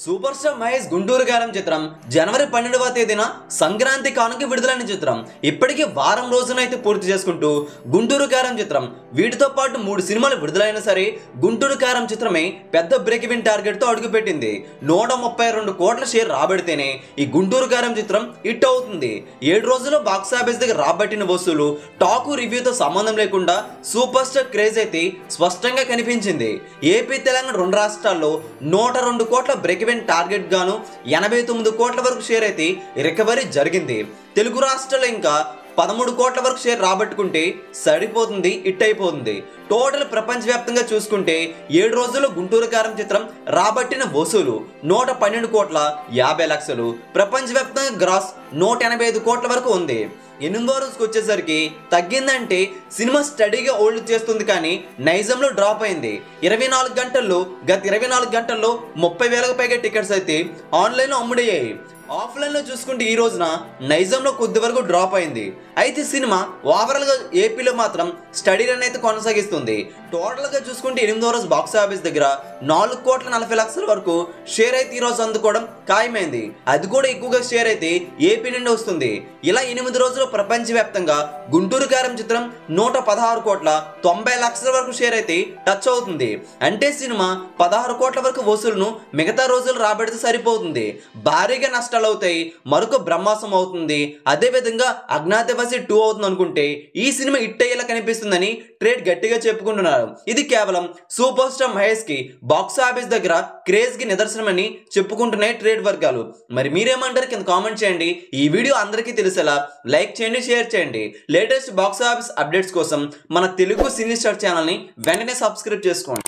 Super star Mahesh Guntur కారం చిత్రం జనవరి 12వ తేదీన సంక్రాంతి కానుక విడుదలైన చిత్రం ఇప్పటికే వారం రోజునైతే పూర్తి చేసుకుంటూ గుంటూరు కారం చిత్రం వీటితో పాటు 3 సినిమాలు విడుదలైనా సరే గుంటూరు కారం చిత్రమే పెద్ద బ్రేక్ ఈవెన్ టార్గెట్ తో అడుగుపెట్టింది. 132 కోట్ల షేర్ రాబడితేనే ఈ గుంటూరు కారం చిత్రం హిట్ అవుతుంది. 7 రోజుల్లో బాక్స్ ఆఫీస్ దగ్గర రాబట్టిన వసూలు టాకు రివ్యూతో సంబంధం లేకుండా సూపర్ స్టార్ క్రేజ్ అయితే స్పష్టంగా కనిపించింది. ఏపీ తెలంగాణ 2 రాష్ట్రాల్లో 102 కోట్ల బ్రేక్ టార్గెట్ గాను 89 కోట్ల వరకు షేర్ అయితే రికవరీ జరిగింది. తెలుగు రాష్ట్రాల్లో ఇంకా 13 కోట్ల వరకు షేర్ రాబట్టుకుంటే సరిపోతుంది, హిట్ అయిపోతుంది. టోటల్ ప్రపంచవ్యాప్తంగా చూసుకుంటే 7 రోజుల్లో గుంటూరు కారం చిత్రం రాబట్టిన వసూలు 112 కోట్ల 50 లక్షలు, ప్రపంచవ్యాప్తంగా గ్రాస్ 185 కోట్ల వరకు ఉంది. 8వ రోజుకి వచ్చేసరికి తగ్గిందంటే సినిమా స్టడీగా హోల్డ్ చేస్తుంది, కానీ నైజంలో డ్రాప్ అయింది. 24 గంటల్లో గత 24 గంటల్లో 30,000కు పైగా టికెట్స్ అయితే ఆన్లైన్లో అమ్ముడయ్యాయి. ఆఫ్లైన్లో చూసుకుంటే ఈ రోజున నైజంలో కొద్ది వరకు డ్రాప్ అయింది. అయితే సినిమా ఓవరాల్గా ఏపీలో మాత్రం స్టడీ రన్ అయితే కొనసాగిస్తుంది. టోటల్గా చూసుకుంటే 8వ రోజు బాక్స్ ఆఫీస్ దగ్గర 4 కోట్ల 40 లక్షల వరకు షేర్ అయితే ఈ రోజు అందుకోవడం ఖాయమైంది. అది కూడా ఎక్కువగా షేర్ అయితే ఏపీ నుండి వస్తుంది. ఇలా 8 రోజులు ప్రపంచవ్యాప్తంగా గుంటూరు కారం చిత్రం 116 కోట్ల 90 లక్షల వరకు షేర్ అయితే టచ్ అవుతుంది. అంటే సినిమా 16 కోట్ల వరకు వసూలును మిగతా రోజులు రాబడితే సరిపోతుంది. భారీగా నష్టాలు అవుతాయి, మరొక బ్రహ్మాసం అవుతుంది, అదే విధంగా అజ్ఞాతవాసి 2 అవుతుంది అనుకుంటే ఈ సినిమా హిట్ అయ్యేలా కనిపిస్తుందని ట్రేడ్ గట్టిగా చెప్పుకుంటున్నారు. ఇది కేవలం సూపర్ స్టార్ మహేష్ కి బాక్స్ ఆఫీస్ దగ్గర క్రేజ్ కి నిదర్శనమని చెప్పుకుంటున్నాయి ట్రేడ్ వర్గాలు. మరి మీరేమంటారు కింద కామెంట్ చేయండి. ఈ వీడియో అందరికీ తెలిసేలా లైక్ చేయండి, షేర్ చేయండి. లేటెస్ట్ బాక్స్ ఆఫీస్ అప్డేట్స్ కోసం మన తెలుగు సినీ స్టార్ ఛానల్ని వెంటనే సబ్స్క్రైబ్ చేసుకోండి.